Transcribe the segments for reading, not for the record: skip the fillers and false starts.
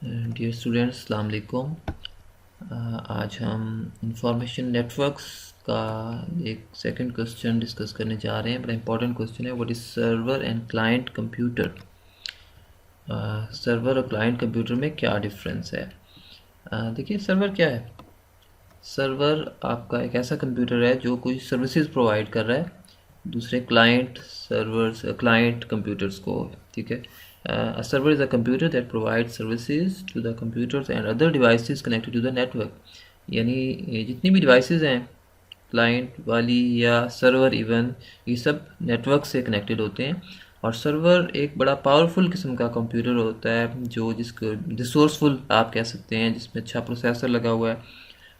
Dear students, अस्सलाम वालेकुम। आज हम इंफॉर्मेशन नेटवर्क्स का एक सेकंड क्वेश्चन डिस्कस करने जा रहे हैं। बड़ा इंपॉर्टेंट क्वेश्चन है। What is server and client computer? Server और क्लाइंट कंप्यूटर में क्या डिफरेंस है? देखिए, सर्वर क्या है। सर्वर आपका एक ऐसा कंप्यूटर है जो कोई सर्विसेज प्रोवाइड कर रहा है दूसरे क्लाइंट कंप्यूटर्स को। ठीक है। A server is a computer that provides services to the computers and other devices connected to the network। यानी ये जितनी भी डिवाइसेस हैं क्लाइंट वाली या सर्वर इवन, ये सब नेटवर्क से कनेक्टेड होते हैं। और सर्वर एक बड़ा पावरफुल किस्म का कंप्यूटर होता है जो जिसको रिसोर्सफुल आप कह सकते हैं, जिसमें अच्छा प्रोसेसर लगा हुआ है,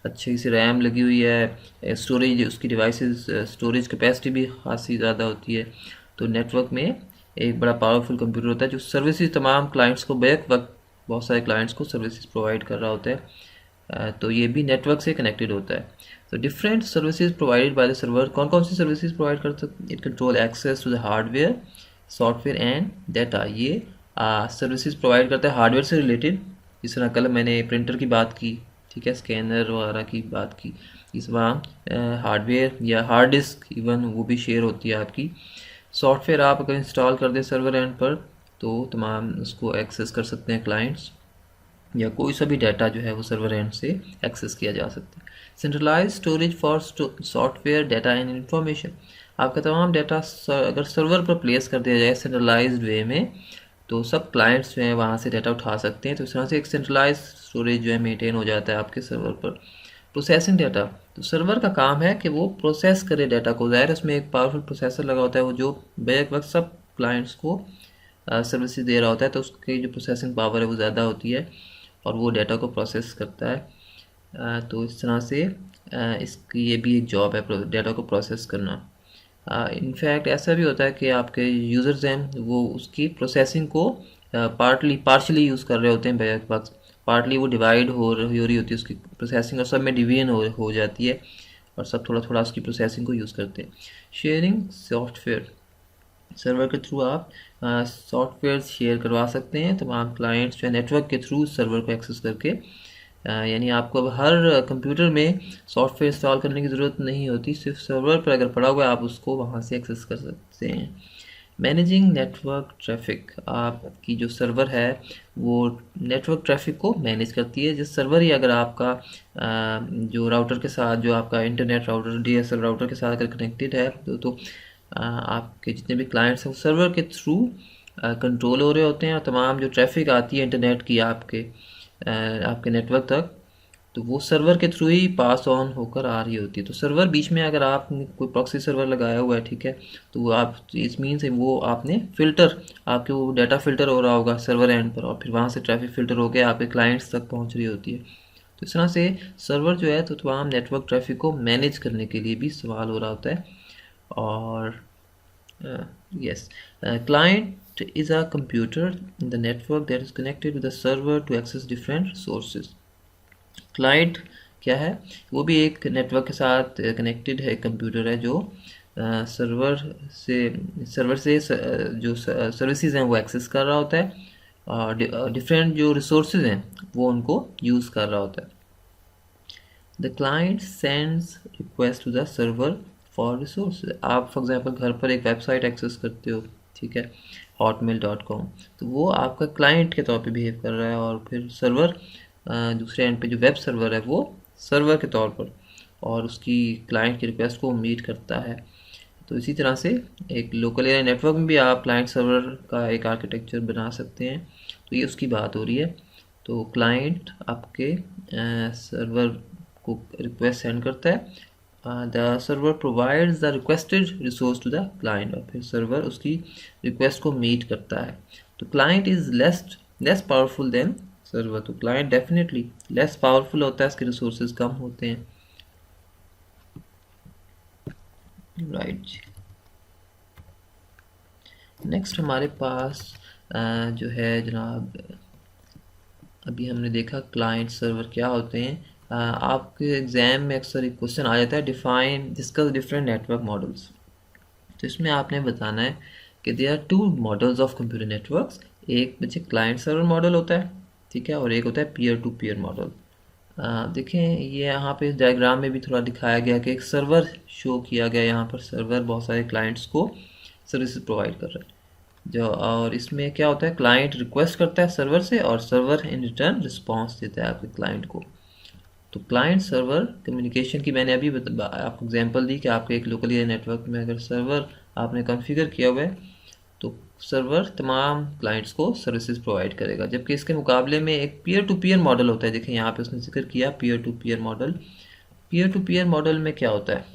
अच्छी सी रैम लगी हुई है, स्टोरेज उसकी डिवाइसेस स्टोरेज कैपेसिटी भी खासी ज़्यादा होती है। तो नेटवर्क में एक बड़ा पावरफुल कंप्यूटर होता है जो सर्विसेज तमाम क्लाइंट्स को बैक वक्त बहुत सारे क्लाइंट्स को सर्विसेज प्रोवाइड कर रहा होता है। तो ये भी नेटवर्क से कनेक्टेड होता है। तो different services provided by the server. कौन कौन सी सर्विसेज प्रोवाइड कर सकते? It control access to the hardware, software and data. ये सर्विसेज प्रोवाइड करता है हार्डवेयर से रिलेटेड, जिस तरह कल मैंने प्रिंटर की बात की, ठीक है, स्कैनर वगैरह की बात की। इस वहाँ हार्डवेयर या हार्ड डिस्क इवन वो भी शेयर होती है आपकी। सॉफ्टवेयर आप अगर इंस्टॉल कर दें सर्वर एंड पर तो तमाम उसको एक्सेस कर सकते हैं क्लाइंट्स, या कोई सा भी डाटा जो है वो सर्वर एंड से एक्सेस किया जा सकता है। Centralise storage for software data and information. आपका तमाम डाटा अगर सर्वर पर प्लेस कर दिया जाए सेंट्रलाइज्ड वे में तो सब क्लाइंट्स जो हैं वहाँ से डाटा उठा सकते हैं। तो इस तरह से एक सेंट्रलाइज स्टोरेज जो है मेंटेन हो जाता है आपके सर्वर पर। प्रोसेसिंग डाटा, तो सर्वर का काम है कि वो प्रोसेस करे डाटा को। ज़ाहिर उसमें एक पावरफुल प्रोसेसर लगा होता है वो जो बैक वक्त सब क्लाइंट्स को सर्विसेज दे रहा होता है, तो उसकी जो प्रोसेसिंग पावर है वो ज़्यादा होती है और वो डाटा को प्रोसेस करता है। तो इस तरह से इसकी ये भी एक जॉब है डाटा को प्रोसेस करना। इनफैक्ट ऐसा भी होता है कि आपके यूज़र्स हैं वो उसकी प्रोसेसिंग को पार्शली यूज़ कर रहे होते हैं बैक वक्त, पार्टली वो डिवाइड हो रही होती है उसकी प्रोसेसिंग, और सब में डिवीजन हो जाती है और सब थोड़ा थोड़ा उसकी प्रोसेसिंग को यूज़ करते हैं। शेयरिंग सॉफ्टवेयर, सर्वर के थ्रू आप सॉफ्टवेयर शेयर करवा सकते हैं तमाम क्लाइंट्स जो है नेटवर्क के थ्रू सर्वर को एक्सेस करके। यानी आपको अब हर कंप्यूटर में सॉफ्टवेयर इंस्टॉल करने की ज़रूरत नहीं होती, सिर्फ सर्वर पर अगर पड़ा हुआ है आप उसको वहाँ से एक्सेस कर सकते हैं। मैनेजिंग नेटवर्क ट्रैफिक, आपकी जो सर्वर है वो नेटवर्क ट्रैफिक को मैनेज करती है। जिस सर्वर ही अगर आपका जो राउटर के साथ, जो आपका इंटरनेट राउटर DSL राउटर के साथ अगर कनेक्टेड है तो आपके जितने भी क्लाइंट्स हैं वो सर्वर के थ्रू कंट्रोल हो रहे होते हैं, और तमाम जो ट्रैफिक आती है इंटरनेट की आपके नेटवर्क तक, तो वो सर्वर के थ्रू ही पास ऑन होकर आ रही होती है। तो सर्वर बीच में अगर आपने कोई प्रॉक्सी सर्वर लगाया हुआ है, ठीक है, तो वो आप इस मीन से वो आपने फ़िल्टर, आपके वो डाटा फ़िल्टर हो रहा होगा सर्वर एंड पर, और फिर वहाँ से ट्रैफिक फ़िल्टर होकर आपके क्लाइंट्स तक पहुँच रही होती है। तो इस तरह से सर्वर जो है तो तमाम नेटवर्क ट्रैफिक को मैनेज करने के लिए भी इस्तेमाल हो रहा होता है। और yes, client is a computer in the network that is connected with the server to access different sources। Client क्या है? वो भी एक नेटवर्क के साथ कनेक्टेड है, कंप्यूटर है जो सर्वर से जो सर्विसेज हैं वो एक्सेस कर रहा होता है, और डिफरेंट जो रिसोर्सेज हैं वो उनको यूज़ कर रहा होता है। The client sends request to the server for resource. आप फॉर एग्जांपल घर पर एक वेबसाइट एक्सेस करते हो, ठीक है, hotmail.com, तो वो आपका क्लाइंट के तौर पे बिहेव कर रहा है, और फिर सर्वर दूसरे एंड पे जो वेब सर्वर है वो सर्वर के तौर पर और उसकी क्लाइंट की रिक्वेस्ट को मीट करता है। तो इसी तरह से एक लोकल एरिया नेटवर्क में भी आप क्लाइंट सर्वर का एक आर्किटेक्चर बना सकते हैं। तो ये उसकी बात हो रही है। तो क्लाइंट आपके सर्वर को रिक्वेस्ट सेंड करता है, the server provides the requested resource to the client, और फिर सर्वर उसकी रिक्वेस्ट को मीट करता है। तो client is less powerful than server. तो क्लाइंट डेफिनेटली लेस पावरफुल होता है, इसके रिसोर्सेज कम होते हैं, राइट। नेक्स्ट हमारे पास जो है जनाब, अभी हमने देखा क्लाइंट सर्वर क्या होते हैं। आपके एग्ज़ाम में अक्सर एक क्वेश्चन आ जाता है, define discuss different network models. तो इसमें आपने बताना है कि there are two models of computer networks. एक बच्चे क्लाइंट सर्वर मॉडल होता है, ठीक है, और एक होता है पीयर टू पीयर मॉडल। देखें ये यहाँ पे डायग्राम में भी थोड़ा दिखाया गया कि एक सर्वर शो किया गया, यहाँ पर सर्वर बहुत सारे क्लाइंट्स को सर्विसेज प्रोवाइड कर रहा है जो, और इसमें क्या होता है, क्लाइंट रिक्वेस्ट करता है सर्वर से और सर्वर इन रिटर्न रिस्पॉन्स देता है आपके क्लाइंट को। तो क्लाइंट सर्वर कम्युनिकेशन की मैंने अभी आपको एग्जांपल दी कि आपके एक लोकल एरिया नेटवर्क में अगर सर्वर आपने कॉन्फ़िगर किया हुआ है तो सर्वर तमाम क्लाइंट्स को सर्विसेज प्रोवाइड करेगा, जबकि इसके मुकाबले में एक पीयर टू पीयर मॉडल होता है। देखिए यहाँ पे उसने जिक्र किया peer to peer model. Peer to peer model में क्या होता है,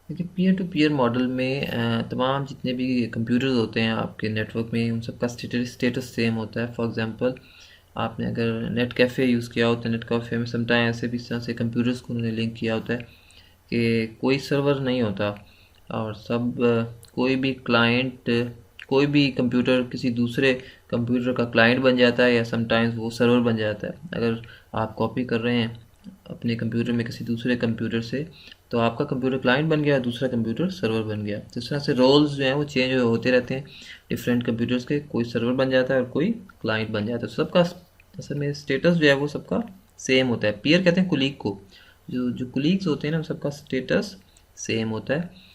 देखिए पीयर टू पीयर मॉडल में तमाम जितने भी कंप्यूटर्स होते हैं आपके नेटवर्क में उन सबका स्टेटस सेम होता है। फॉर एग्जांपल आपने अगर नेट कैफ़े यूज़ किया होता है, नेट कैफ़े में समटाइम ऐसे भी इस तरह से कंप्यूटर्स को उन्होंने लिंक किया होता है कि कोई सर्वर नहीं होता और सब कोई भी क्लाइंट, कोई भी कंप्यूटर किसी दूसरे कंप्यूटर का क्लाइंट बन जाता है या समटाइम्स वो सर्वर बन जाता है। अगर आप कॉपी कर रहे हैं अपने कंप्यूटर में किसी दूसरे कंप्यूटर से तो आपका कंप्यूटर क्लाइंट बन गया, दूसरा कंप्यूटर सर्वर बन गया। तो इस तरह से रोल्स जो हैं वो चेंज होते रहते हैं डिफरेंट कंप्यूटर्स के, कोई सर्वर बन जाता है और कोई क्लाइंट बन जाता है। तो सबका असल में स्टेटस जो है वो सबका सेम होता है। पीयर कहते हैं कुलीग को, जो कुलीग्स होते हैं ना सबका स्टेटस सेम होता है।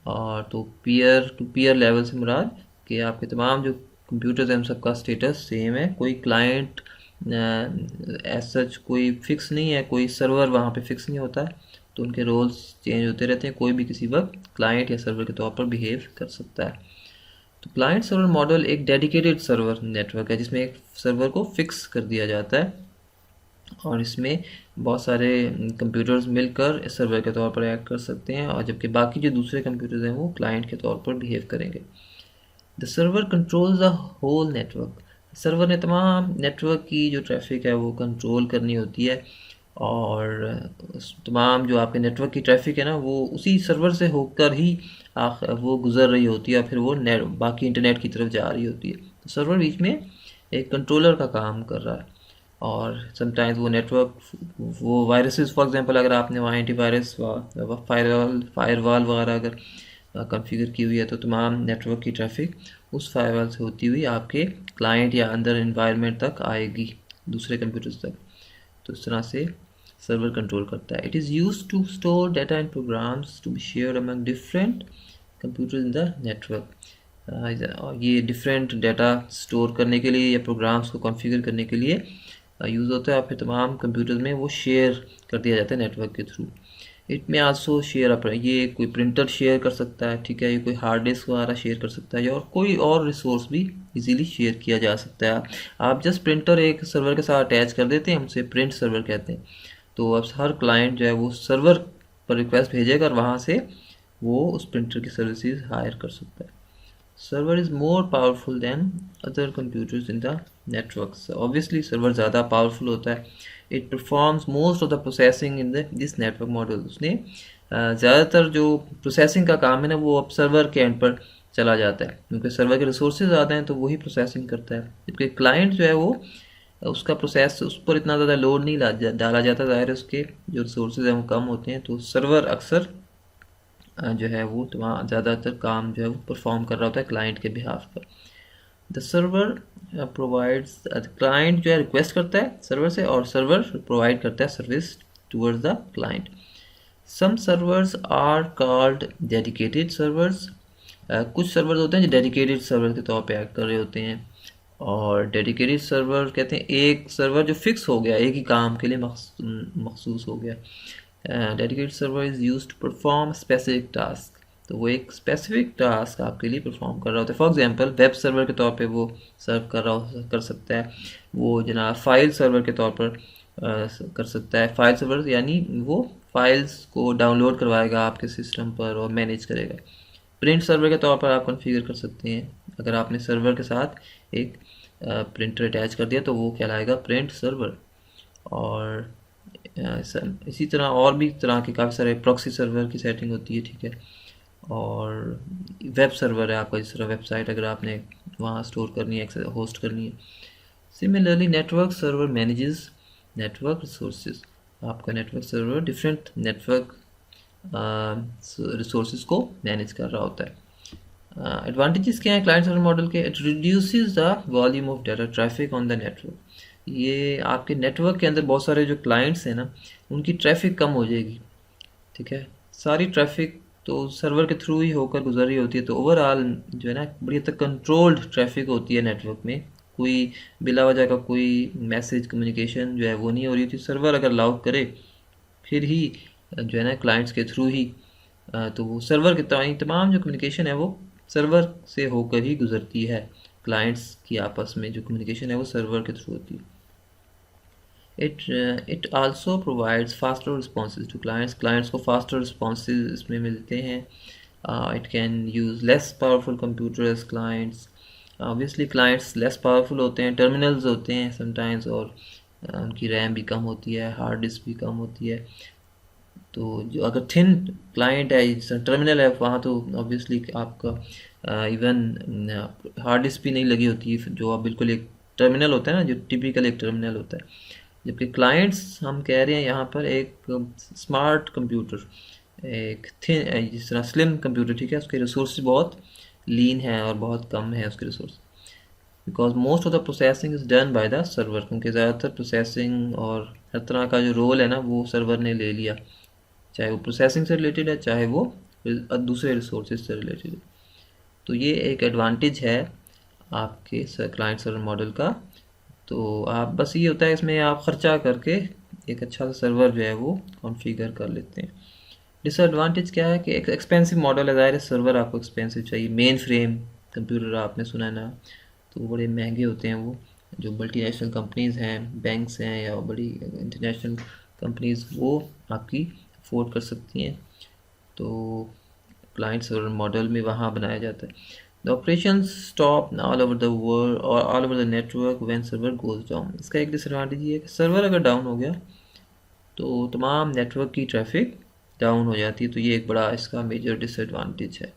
और तो पीयर टू पीयर लेवल से मुराद कि आपके तमाम जो कंप्यूटर्स हैं उन सबका स्टेटस सेम है, कोई क्लाइंट एज सच कोई फिक्स नहीं है, कोई सर्वर वहाँ पे फिक्स नहीं होता है, तो उनके रोल्स चेंज होते रहते हैं, कोई भी किसी वक्त क्लाइंट या सर्वर के तौर पर बिहेव कर सकता है। तो क्लाइंट सर्वर मॉडल एक डेडिकेटेड सर्वर नेटवर्क है जिसमें एक सर्वर को फिक्स कर दिया जाता है और इसमें बहुत सारे कंप्यूटर्स मिलकर सर्वर के तौर पर एक्ट कर सकते हैं, और जबकि बाकी जो दूसरे कंप्यूटर्स हैं वो क्लाइंट के तौर पर बिहेव करेंगे। The server controls the whole network. Server ने तमाम नेटवर्क की जो ट्रैफिक है वो कंट्रोल करनी होती है, और तमाम जो आपके नेटवर्क की ट्रैफिक है ना वो उसी सर्वर से होकर ही वो गुजर रही होती है, फिर वो बाकी इंटरनेट की तरफ जा रही होती है। तो सर्वर बीच में एक कंट्रोलर का काम कर रहा है, और समटाइम्स वो नेटवर्क वो वायरसेस, फॉर एग्जांपल अगर आपने वहाँ एंटीवायरस फायरवॉल वगैरह अगर कॉन्फ़िगर की हुई है तो तमाम नेटवर्क की ट्रैफिक उस फायरवॉल से होती हुई आपके क्लाइंट या अंदर एनवायरनमेंट तक आएगी, दूसरे कंप्यूटर्स तक। तो इस तरह से सर्वर कंट्रोल करता है। It is used to store data and programs to be shared among different computers in the network. ये डिफरेंट डाटा स्टोर करने के लिए या प्रोग्राम्स को कॉन्फ़िगर करने के लिए यूज़ होता है, और फिर तमाम कंप्यूटर्स में वो शेयर कर दिया जाता है नेटवर्क के थ्रू। इट में आल्सो शेयर अप, ये कोई प्रिंटर शेयर कर सकता है, ठीक है, ये कोई हार्ड डिस्क वगैरह शेयर कर सकता है, और कोई और रिसोर्स भी इजीली शेयर किया जा सकता है। आप जस्ट प्रिंटर एक सर्वर के साथ अटैच कर देते हैं, हम उसे प्रिंट सर्वर कहते हैं। तो अब हर क्लाइंट जो है वो सर्वर पर रिक्वेस्ट भेजेगा और वहाँ से वो उस प्रिंटर की सर्विसेज हायर कर सकता है। Server is more powerful than other computers in the networks. Obviously server ज़्यादा पावरफुल होता है। It performs most of the processing in this network model. उसने ज़्यादातर जो प्रोसेसिंग का काम है ना वो अब सर्वर के एंड पर चला जाता है, क्योंकि सर्वर के रिसोर्सेज ज़्यादा हैं तो वही प्रोसेसिंग करता है, जबकि क्लाइंट जो है वो उसका प्रोसेस उस पर इतना ज़्यादा लोड नहीं डाला जाता, ज़ाहिर है उसके जो रिसोर्सेज हैं वो कम होते हैं, तो सर्वर अक्सर जो है वो वहाँ ज़्यादातर काम जो है वो परफॉर्म कर रहा होता है क्लाइंट के बिहाफ पर। द सर्वर प्रोवाइड्स, क्लाइंट जो है रिक्वेस्ट करता है सर्वर से और सर्वर प्रोवाइड करता है service towards the client. Some servers are called dedicated servers. कुछ सर्वर्स होते हैं जो डेडिकेटेड सर्वर के तौर पे एक्ट कर रहे होते हैं, और डेडिकेटेड सर्वर कहते हैं एक सर्वर जो फिक्स हो गया, एक ही काम के लिए मखसूस हो गया। Dedicated server is used to perform specific task. तो वो एक स्पेसिफिक टास्क आपके लिए परफॉर्म कर रहा होता है। फॉर एग्जांपल वेब सर्वर के तौर पे वो सर्व कर सकता है, वो जनाब फाइल सर्वर के तौर पर कर सकता है। फाइल सर्वर यानी वो फाइल्स को डाउनलोड करवाएगा आपके सिस्टम पर और मैनेज करेगा। प्रिंट सर्वर के तौर पर आप कॉन्फ़िगर कर सकते हैं, अगर आपने सर्वर के साथ एक प्रिंटर अटैच कर दिया तो वो कहलाएगा प्रिंट सर्वर। और इसी तरह और भी तरह के काफ़ी सारे प्रॉक्सी सर्वर की सेटिंग होती है, ठीक है। और वेब सर्वर है आपका, जिस तरह वेबसाइट अगर आपने वहाँ स्टोर करनी है, होस्ट करनी है। Similarly network server manages network resources. आपका network server different network resources को मैनेज कर रहा होता है। एडवांटेजेस क्या है क्लाइंट सर्वर मॉडल के? It reduces the volume of data traffic on the network. ये आपके नेटवर्क के अंदर बहुत सारे जो क्लाइंट्स हैं ना, उनकी ट्रैफिक कम हो जाएगी। ठीक है, सारी ट्रैफिक तो सर्वर के थ्रू ही होकर गुजर रही होती है, तो ओवरऑल जो है ना बड़ी हद तक कंट्रोल्ड ट्रैफिक होती है नेटवर्क में। कोई बिला वजह का कोई मैसेज कम्युनिकेशन जो है वो नहीं हो रही थी। सर्वर अगर अलाउ करे फिर ही जो है ना क्लाइंट्स के थ्रू ही तो वो सर्वर के तमाम जो कम्युनिकेशन है वो सर्वर से होकर ही गुजरती है। क्लाइंट्स की आपस में जो कम्युनिकेशन है वो सर्वर के थ्रू होती है। It also provides faster responses to clients. Clients को फास्टर रिस्पॉन्सेज इसमें मिलते हैं। It can use less powerful computers clients. Obviously clients less powerful होते हैं, टर्मिनल्स होते हैं समटाइम्स, और उनकी रैम भी कम होती है, हार्ड डिस्क भी कम होती है। तो जो अगर थिन क्लाइंट है जैसे टर्मिनल है, वहाँ तो ऑब्वियसली आपका इवन हार्ड डिस्क भी नहीं लगी होती है, जो अब बिल्कुल एक टर्मिनल होता है ना, जो टिपिकल एक टर्मिनल होता है। जबकि क्लाइंट्स हम कह रहे हैं यहाँ पर एक स्मार्ट कंप्यूटर, एक थिन जिस तरह स्लिम कंप्यूटर, ठीक है, उसके रिसोर्स बहुत लीन है और बहुत कम है उसके resource, because most of the processing is done by the server, क्योंकि ज़्यादातर प्रोसेसिंग और हर तरह का जो रोल है ना वो सर्वर ने ले लिया, चाहे वो प्रोसेसिंग से रिलेटेड है चाहे वो दूसरे रिसोर्सेज से रिलेटेड है। तो ये एक एडवांटेज है आपके क्लाइंट सर्वर मॉडल का। तो आप बस ये होता है इसमें आप ख़र्चा करके एक अच्छा सा सर्वर जो है वो कॉन्फ़िगर कर लेते हैं। डिसएडवांटेज क्या है कि एक एक्सपेंसिव मॉडल है, ज़ाहिर है सर्वर आपको एक्सपेंसिव चाहिए। मेन फ्रेम कंप्यूटर आपने सुना है ना, तो वो बड़े महंगे होते हैं। वो जो मल्टीनेशनल कंपनीज़ हैं, बैंक्स हैं या बड़ी इंटरनेशनल कंपनीज़, वो आपकी अफोर्ड कर सकती हैं। तो क्लाइंट सर्वर मॉडल में वहाँ बनाया जाता है। The operation stop all over the world और all over the network when server goes down. इसका एक डिसएडवांटेज ये है कि सर्वर अगर डाउन हो गया तो तमाम नेटवर्क की ट्रैफिक डाउन हो जाती है। तो ये एक बड़ा इसका मेजर डिसएडवांटेज है।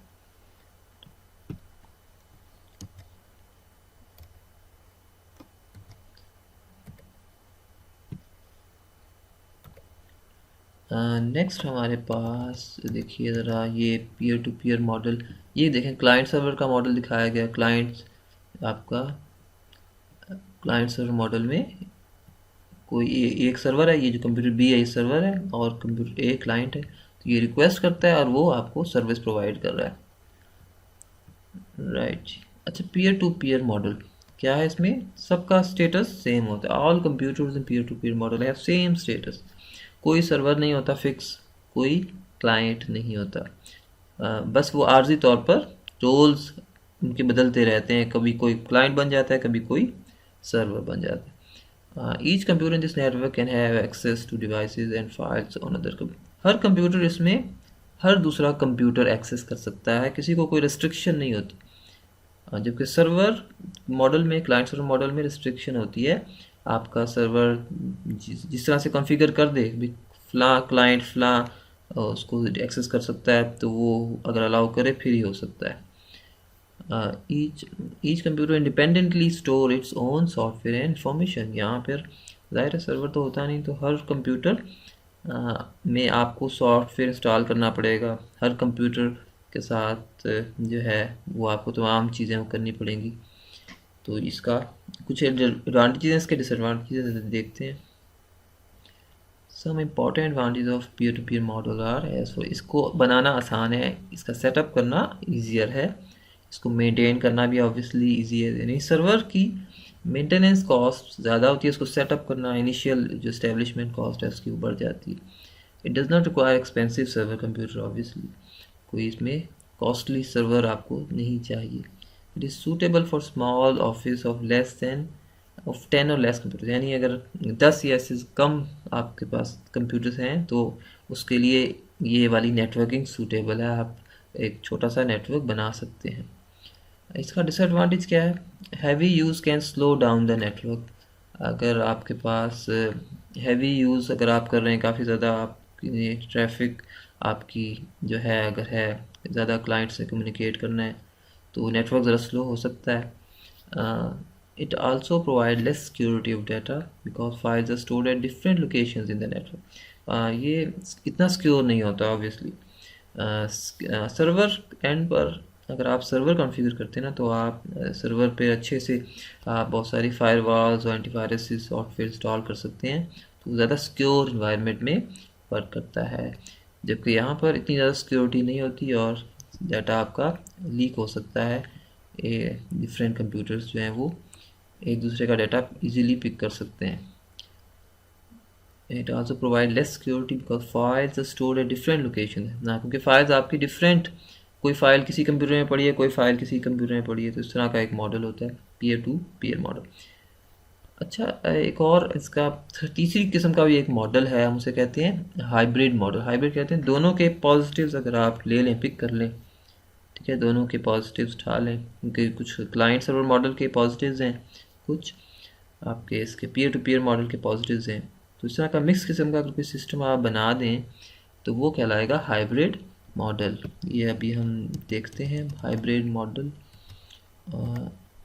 नेक्स्ट हमारे पास देखिए ज़रा, ये पीयर टू पीयर मॉडल। ये देखें क्लाइंट सर्वर का मॉडल दिखाया गया। आपका क्लाइंट सर्वर मॉडल में कोई एक सर्वर है, ये जो कंप्यूटर बी है ये सर्वर है और कंप्यूटर ए क्लाइंट है। तो ये रिक्वेस्ट करता है और वो आपको सर्विस प्रोवाइड कर रहा है, राइट। अच्छा, पीयर टू पीयर मॉडल क्या है? इसमें सबका स्टेटस सेम होता है। All computers in peer to peer model have same status. कोई सर्वर नहीं होता फिक्स, कोई क्लाइंट नहीं होता। बस वो आर्जी तौर पर रोल्स उनके बदलते रहते हैं, कभी कोई क्लाइंट बन जाता है, कभी कोई सर्वर बन जाता है। Each computer in this network can have access to devices and files on other computer. हर कंप्यूटर इसमें हर दूसरा कंप्यूटर एक्सेस कर सकता है, किसी को कोई रिस्ट्रिक्शन नहीं होती। जबकि सर्वर मॉडल में, क्लाइंट सर्वर मॉडल में रिस्ट्रिक्शन होती है। आपका सर्वर जिस तरह से कॉन्फ़िगर कर दे भी, फ़लाँ क्लाइंट फ़लाँ उसको एक्सेस कर सकता है, तो वो अगर अलाउ करे फिर ही हो सकता है। Each computer independently store its own software and information. यहाँ पर ज़ाहिर है सर्वर तो होता नहीं, तो हर कंप्यूटर में आपको सॉफ्टवेयर इंस्टॉल करना पड़ेगा। हर कंप्यूटर के साथ जो है वो आपको तमाम चीज़ें करनी पड़ेंगी। तो इसका कुछ एडवांटेजेस हैं, इसके डिसएडवांटेजेस देखते हैं। Some important advantage of peer to peer model are as for. इसको बनाना आसान है, इसका सेटअप करना ईजियर है, इसको मेंटेन करना भी ऑब्वियसली ईजी है। यानी सर्वर की मेंटेनेंस कॉस्ट ज़्यादा होती है, इसको सेटअप करना, इनिशियल जो एस्टेब्लिशमेंट कॉस्ट है उसकी बढ़ जाती है। It does not require expensive server computer, obviously कोई इसमें कॉस्टली सर्वर आपको नहीं चाहिए। It is suitable for small office of less than of 10 और लेस कंप्यूटर। यानी अगर 10 या इससे कम आपके पास कंप्यूटर्स हैं तो उसके लिए ये वाली नेटवर्किंग सूटेबल है, आप एक छोटा सा नेटवर्क बना सकते हैं। इसका डिसएडवांटेज क्या है? Heavy use can slow down the network. अगर आपके पास हैवी यूज़ अगर आप कर रहे हैं, काफ़ी ज़्यादा आपकी ट्रैफिक आपकी जो है, अगर है ज़्यादा क्लाइंट से कम्युनिकेट करना है तो नेटवर्क ज़रा स्लो हो सकता है। It also provide less security of data because files are stored at different locations in the network. ये इतना सिक्योर नहीं होता ऑब्वियसली। सर्वर एंड पर अगर आप सर्वर कॉन्फ़िगर करते हैं ना, तो आप सर्वर पे अच्छे से आप बहुत सारी फायरवॉल्स और एंटीवायरस सॉफ्टवेयर इंस्टॉल कर सकते हैं, तो ज़्यादा सिक्योर इन्वायरमेंट में वर्क करता है। जबकि यहाँ पर इतनी ज़्यादा सिक्योरिटी नहीं होती और डाटा आपका लीक हो सकता है। डिफरेंट कंप्यूटर्स जो हैं वो एक दूसरे का डाटा इजीली पिक कर सकते हैं। It also provide less security because files are stored at different location है ना, क्योंकि फाइल्स आपकी डिफरेंट, कोई फाइल किसी कंप्यूटर में पड़ी है, कोई फाइल किसी कंप्यूटर में पड़ी है, तो इस तरह का एक मॉडल होता है, पीयर टू पीयर मॉडल। अच्छा, एक और इसका तीसरी किस्म का भी एक मॉडल है, हम उसे कहते हैं हाइब्रिड मॉडल। हाइब्रिड कहते हैं दोनों के पॉजिटिव्स अगर आप ले लें, पिक कर लें, ठीक है, दोनों के पॉजिटिव्स उठा लें, क्योंकि कुछ क्लाइंट सर्वर मॉडल के पॉजिटिव्स हैं, कुछ आपके इसके पीयर टू पीयर मॉडल के पॉजिटिव्स हैं। तो इस तरह का मिक्स किस्म का कोई सिस्टम आप बना दें तो वो कहलाएगा हाइब्रिड मॉडल। ये अभी हम देखते हैं हाइब्रिड मॉडल।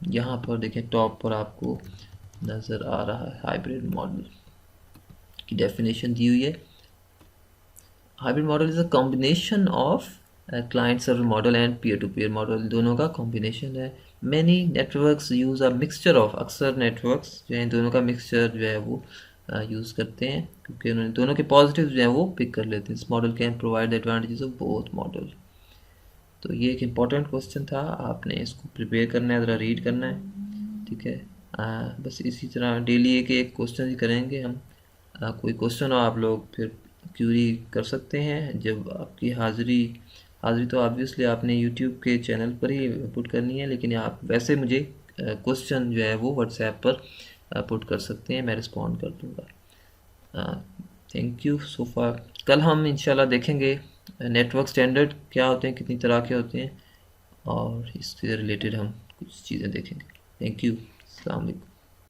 यहाँ पर देखें टॉप पर आपको नज़र आ रहा है हाइब्रिड मॉडल की डेफिनेशन दी हुई है। Hybrid model is a combination of client server model and peer to peer model, दोनों का कॉम्बिनेशन है। Many networks use a mixture of, अक्सर नेटवर्क्स जो हैं दोनों का मिक्सचर जो है वो यूज़ करते हैं, क्योंकि उन्होंने दोनों के पॉजिटिव जो हैं वो पिक कर लेते हैं। इस model can provide the advantages of both model. तो ये एक इम्पॉर्टेंट क्वेश्चन था, आपने इसको प्रिपेयर करना है, ज़रा रीड करना है, ठीक है। बस इसी तरह डेली एक एक क्वेश्चन ही करेंगे हम। कोई क्वेश्चन हो आप लोग फिर क्यूरी कर सकते हैं। जब आपकी हाज़िरी तो ऑब्वियसली आपने यूट्यूब के चैनल पर ही पुट करनी है, लेकिन आप वैसे मुझे क्वेश्चन जो है वो व्हाट्सएप पर पुट कर सकते हैं, मैं रिस्पॉन्ड कर दूँगा। थैंक यू सो फार। कल हम इंशाल्लाह देखेंगे नेटवर्क स्टैंडर्ड क्या होते हैं, कितनी तरह के होते हैं, और इससे रिलेटेड हम कुछ चीज़ें देखेंगे। Thank you. अस्सलाम वालेकुम।